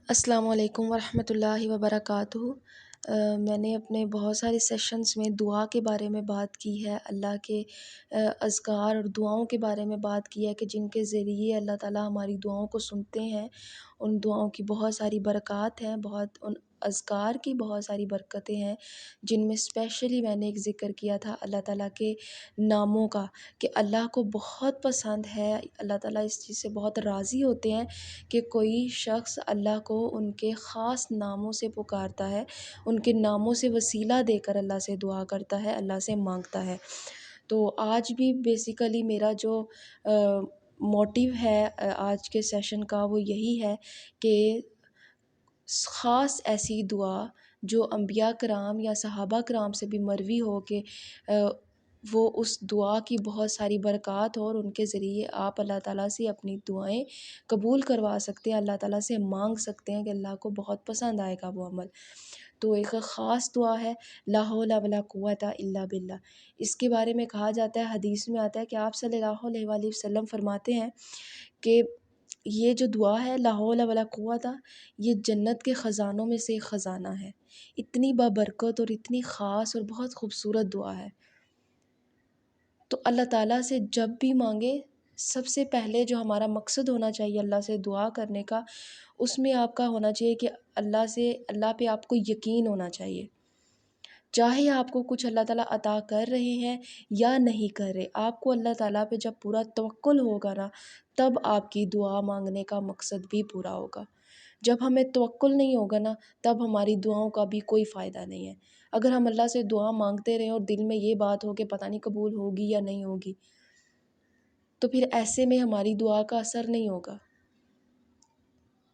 السلام علیکم ورحمۃ اللہ وبرکاتہ۔ میں نے اپنے بہت سارے سیشنز میں دعا کے بارے میں بات کی ہے، اللہ کے اذکار اور دعاؤں کے بارے میں بات کی ہے کہ جن کے ذریعے اللہ تعالیٰ ہماری دعاؤں کو سنتے ہیں۔ ان دعاؤں کی بہت ساری برکات ہیں، ان اذکار کی بہت ساری برکتیں ہیں، جن میں اسپیشلی میں نے ایک ذکر کیا تھا اللہ تعالیٰ کے ناموں کا، کہ اللہ کو بہت پسند ہے، اللہ تعالیٰ اس چیز سے بہت راضی ہوتے ہیں کہ کوئی شخص اللہ کو ان کے خاص ناموں سے پکارتا ہے، ان کے ناموں سے وسیلہ دے کر اللہ سے دعا کرتا ہے، اللہ سے مانگتا ہے۔ تو آج بھی بیسیکلی میرا جو موٹیو ہے آج کے سیشن کا، وہ یہی ہے کہ خاص ایسی دعا جو انبیاء کرام یا صحابہ کرام سے بھی مروی ہو کہ وہ اس دعا کی بہت ساری برکات ہو اور ان کے ذریعے آپ اللہ تعالیٰ سے اپنی دعائیں قبول کروا سکتے ہیں، اللہ تعالیٰ سے مانگ سکتے ہیں کہ اللہ کو بہت پسند آئے گا وہ عمل۔ تو ایک خاص دعا ہے لا حول ولا قوت الا باللہ۔ اس کے بارے میں کہا جاتا ہے، حدیث میں آتا ہے کہ آپ صلی اللہ علیہ وآلہ وسلم فرماتے ہیں کہ یہ جو دعا ہے لا حول ولا قوت، یہ جنت کے خزانوں میں سے ایک خزانہ ہے، اتنی بابرکت اور اتنی خاص اور بہت خوبصورت دعا ہے۔ تو اللہ تعالیٰ سے جب بھی مانگے، سب سے پہلے جو ہمارا مقصد ہونا چاہیے اللہ سے دعا کرنے کا، اس میں آپ کا ہونا چاہیے کہ اللہ پہ آپ کو یقین ہونا چاہیے۔ چاہے آپ کو کچھ اللہ تعالیٰ عطا کر رہے ہیں یا نہیں کر رہے، آپ کو اللہ تعالیٰ پہ جب پورا توکل ہوگا نا، تب آپ کی دعا مانگنے کا مقصد بھی پورا ہوگا۔ جب ہمیں توکل نہیں ہوگا نا، تب ہماری دعاؤں کا بھی کوئی فائدہ نہیں ہے۔ اگر ہم اللہ سے دعا مانگتے رہیں اور دل میں یہ بات ہو کہ پتہ نہیں قبول ہوگی یا نہیں ہوگی، تو پھر ایسے میں ہماری دعا کا اثر نہیں ہوگا۔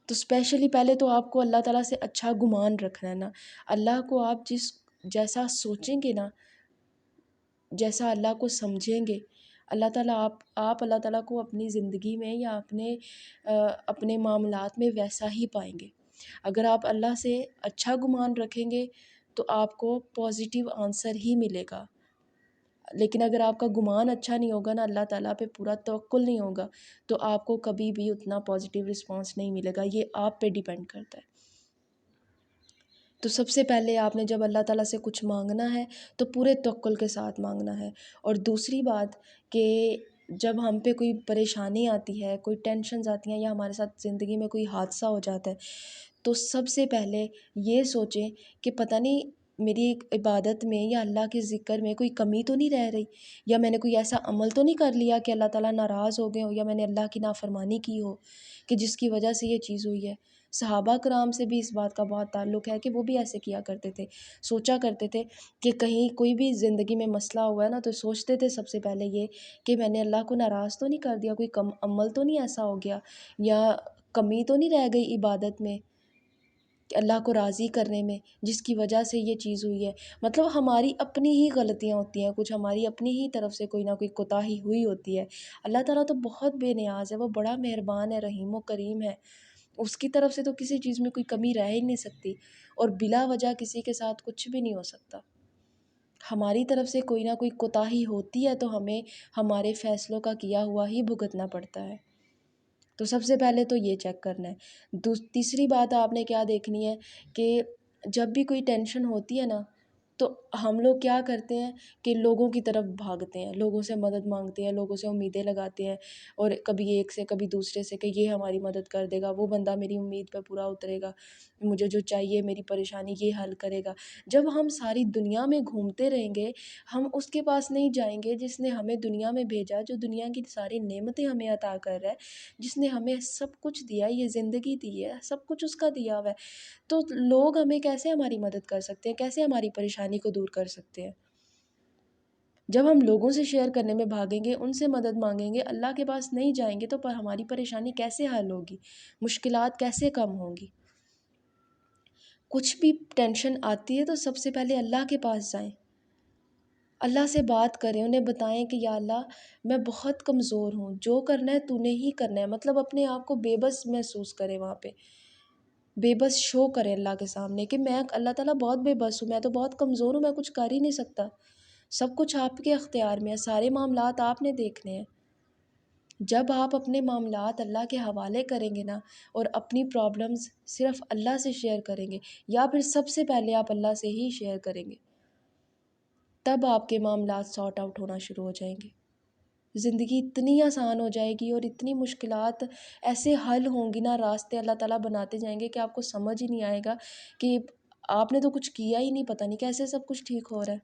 تو اسپیشلی پہلے تو آپ کو اللہ تعالیٰ سے اچھا گمان رکھنا ہے نا، اللہ کو آپ جیسا سوچیں گے نا، جیسا اللہ کو سمجھیں گے، اللہ تعالیٰ آپ اللہ تعالیٰ کو اپنی زندگی میں یا اپنے معاملات میں ویسا ہی پائیں گے۔ اگر آپ اللہ سے اچھا گمان رکھیں گے تو آپ کو پازیٹیو آنسر ہی ملے گا، لیکن اگر آپ کا گمان اچھا نہیں ہوگا نا، اللہ تعالیٰ پہ پورا توکل نہیں ہوگا، تو آپ کو کبھی بھی اتنا پازیٹیو رسپانس نہیں ملے گا۔ یہ آپ پہ ڈیپینڈ کرتا ہے۔ تو سب سے پہلے آپ نے جب اللہ تعالیٰ سے کچھ مانگنا ہے تو پورے توکل کے ساتھ مانگنا ہے۔ اور دوسری بات کہ جب ہم پہ کوئی پریشانی آتی ہے، کوئی ٹینشنز آتی ہیں یا ہمارے ساتھ زندگی میں کوئی حادثہ ہو جاتا ہے، تو سب سے پہلے یہ سوچیں کہ پتہ نہیں میری ایک عبادت میں یا اللہ کے ذکر میں کوئی کمی تو نہیں رہ رہی، یا میں نے کوئی ایسا عمل تو نہیں کر لیا کہ اللہ تعالیٰ ناراض ہو گئے ہو، یا میں نے اللہ کی نافرمانی کی ہو کہ جس کی وجہ سے یہ چیز ہوئی ہے۔ صحابہ کرام سے بھی اس بات کا بہت تعلق ہے کہ وہ بھی ایسے کیا کرتے تھے، سوچا کرتے تھے کہ کہیں کوئی بھی زندگی میں مسئلہ ہوا ہے نا، تو سوچتے تھے سب سے پہلے یہ کہ میں نے اللہ کو ناراض تو نہیں کر دیا، کوئی عمل تو نہیں ایسا ہو گیا، یا کمی تو نہیں رہ گئی عبادت میں، کہ اللہ کو راضی کرنے میں، جس کی وجہ سے یہ چیز ہوئی ہے۔ مطلب ہماری اپنی ہی غلطیاں ہوتی ہیں، کچھ ہماری اپنی ہی طرف سے کوئی نہ کوئی کوتاہی ہوئی ہوتی ہے۔ اللہ تعالیٰ تو بہت بے نیاز ہے، وہ بڑا مہربان ہے، رحیم و کریم ہے، اس کی طرف سے تو کسی چیز میں کوئی کمی رہ ہی نہیں سکتی، اور بلا وجہ کسی کے ساتھ کچھ بھی نہیں ہو سکتا۔ ہماری طرف سے کوئی نہ کوئی کوتاہی ہوتی ہے تو ہمیں ہمارے فیصلوں کا کیا ہوا ہی بھگتنا پڑتا ہے۔ تو سب سے پہلے تو یہ چیک کرنا ہے۔ تیسری بات آپ نے کیا دیکھنی ہے کہ جب بھی کوئی ٹینشن ہوتی ہے نا، تو ہم لوگ کیا کرتے ہیں کہ لوگوں کی طرف بھاگتے ہیں، لوگوں سے مدد مانگتے ہیں، لوگوں سے امیدیں لگاتے ہیں، اور کبھی ایک سے کبھی دوسرے سے کہ یہ ہماری مدد کر دے گا، وہ بندہ میری امید پہ پورا اترے گا، مجھے جو چاہیے میری پریشانی یہ حل کرے گا۔ جب ہم ساری دنیا میں گھومتے رہیں گے، ہم اس کے پاس نہیں جائیں گے جس نے ہمیں دنیا میں بھیجا، جو دنیا کی ساری نعمتیں ہمیں عطا کر رہا ہے، جس نے ہمیں سب کچھ دیا، یہ زندگی دی ہے، سب کچھ اس کا دیا ہوا ہے۔ تو لوگ ہمیں کیسے ہماری مدد کر سکتے ہیں، کیسے ہماری پریشانی کو دور کر سکتے ہیں؟ جب ہم لوگوں سے شیئر کرنے میں بھاگیں گے، ان سے مدد مانگیں گے، اللہ کے پاس نہیں جائیں گے، تو ہماری پریشانی کیسے حل ہوگی، مشکلات کیسے کم ہوں گی؟ کچھ بھی ٹینشن آتی ہے تو سب سے پہلے اللہ کے پاس جائیں، اللہ سے بات کریں، انہیں بتائیں کہ یا اللہ میں بہت کمزور ہوں، جو کرنا ہے تو نے ہی کرنا ہے، مطلب اپنے آپ کو بے بس محسوس کریں، وہاں پہ بے بس شو کریں اللہ کے سامنے کہ میں اللہ تعالیٰ بہت بے بس ہوں، میں تو بہت کمزور ہوں، میں کچھ کر ہی نہیں سکتا، سب کچھ آپ کے اختیار میں ہے، سارے معاملات آپ نے دیکھنے ہیں۔ جب آپ اپنے معاملات اللہ کے حوالے کریں گے نا، اور اپنی پرابلمز صرف اللہ سے شیئر کریں گے، یا پھر سب سے پہلے آپ اللہ سے ہی شیئر کریں گے، تب آپ کے معاملات سارٹ آؤٹ ہونا شروع ہو جائیں گے۔ زندگی اتنی آسان ہو جائے گی، اور اتنی مشکلات ایسے حل ہوں گی نا، راستے اللہ تعالیٰ بناتے جائیں گے کہ آپ کو سمجھ ہی نہیں آئے گا کہ آپ نے تو کچھ کیا ہی نہیں، پتہ نہیں کیسے سب کچھ ٹھیک ہو رہا ہے۔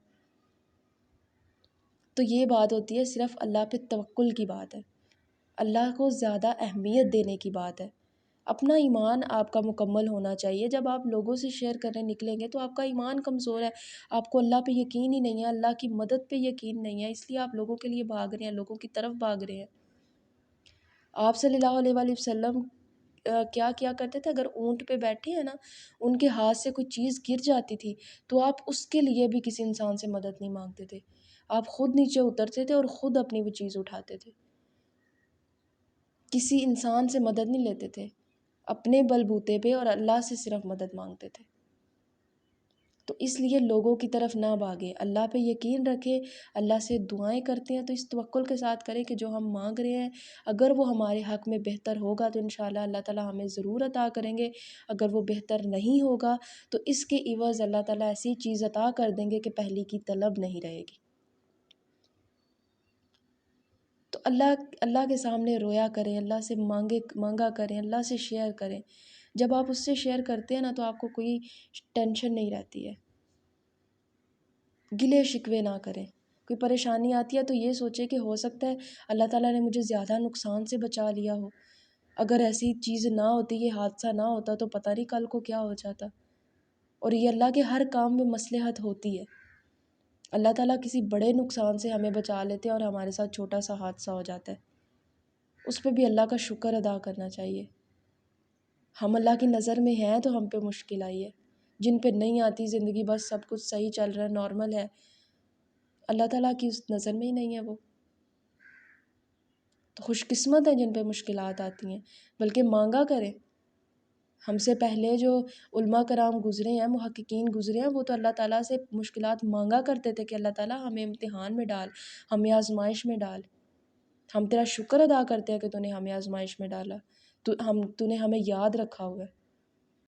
تو یہ بات ہوتی ہے صرف اللہ پہ توکل کی بات ہے، اللہ کو زیادہ اہمیت دینے کی بات ہے۔ اپنا ایمان آپ کا مکمل ہونا چاہیے۔ جب آپ لوگوں سے شیئر کرنے نکلیں گے تو آپ کا ایمان کمزور ہے، آپ کو اللہ پہ یقین ہی نہیں ہے، اللہ کی مدد پہ یقین نہیں ہے، اس لیے آپ لوگوں کے لیے بھاگ رہے ہیں، لوگوں کی طرف بھاگ رہے ہیں۔ آپ صلی اللہ علیہ وآلہ وسلم کیا کرتے تھے؟ اگر اونٹ پہ بیٹھے ہیں نا، ان کے ہاتھ سے کوئی چیز گر جاتی تھی تو آپ اس کے لیے بھی کسی انسان سے مدد نہیں مانگتے تھے، آپ خود نیچے اترتے تھے اور خود اپنی وہ چیز اٹھاتے تھے، کسی انسان سے مدد نہیں لیتے تھے، اپنے بل بوتے پہ اور اللہ سے صرف مدد مانگتے تھے۔ تو اس لیے لوگوں کی طرف نہ بھاگیں، اللہ پہ یقین رکھیں، اللہ سے دعائیں کرتے ہیں تو اس توکل کے ساتھ کریں کہ جو ہم مانگ رہے ہیں اگر وہ ہمارے حق میں بہتر ہوگا تو انشاءاللہ اللہ تعالیٰ ہمیں ضرور عطا کریں گے، اگر وہ بہتر نہیں ہوگا تو اس کے عوض اللہ تعالیٰ ایسی چیز عطا کر دیں گے کہ پہلی کی طلب نہیں رہے گی۔ تو اللہ کے سامنے رویا کریں، اللہ سے مانگا کریں، اللہ سے شیئر کریں۔ جب آپ اس سے شیئر کرتے ہیں نا تو آپ کو کوئی ٹینشن نہیں رہتی ہے، گلے شکوے نہ کریں۔ کوئی پریشانی آتی ہے تو یہ سوچے کہ ہو سکتا ہے اللہ تعالیٰ نے مجھے زیادہ نقصان سے بچا لیا ہو، اگر ایسی چیز نہ ہوتی، یہ حادثہ نہ ہوتا تو پتہ نہیں کل کو کیا ہو جاتا۔ اور یہ اللہ کے ہر کام میں مصلحت ہوتی ہے، اللہ تعالیٰ کسی بڑے نقصان سے ہمیں بچا لیتے ہیں اور ہمارے ساتھ چھوٹا سا حادثہ ہو جاتا ہے، اس پہ بھی اللہ کا شکر ادا کرنا چاہیے۔ ہم اللہ کی نظر میں ہیں تو ہم پہ مشکل آئی ہے، جن پہ نہیں آتی زندگی، بس سب کچھ صحیح چل رہا ہے، نارمل ہے، اللہ تعالیٰ کی اس نظر میں ہی نہیں ہے وہ۔ تو خوش قسمت ہیں جن پہ مشکلات آتی ہیں، بلکہ مانگا کریں۔ ہم سے پہلے جو علماء کرام گزرے ہیں، محققین گزرے ہیں، وہ تو اللہ تعالیٰ سے مشکلات مانگا کرتے تھے کہ اللہ تعالیٰ ہمیں امتحان میں ڈال، ہمیں آزمائش میں ڈال، ہم تیرا شکر ادا کرتے ہیں کہ تو نے ہمیں آزمائش میں ڈالا، تو نے ہمیں یاد رکھا ہوا ہے۔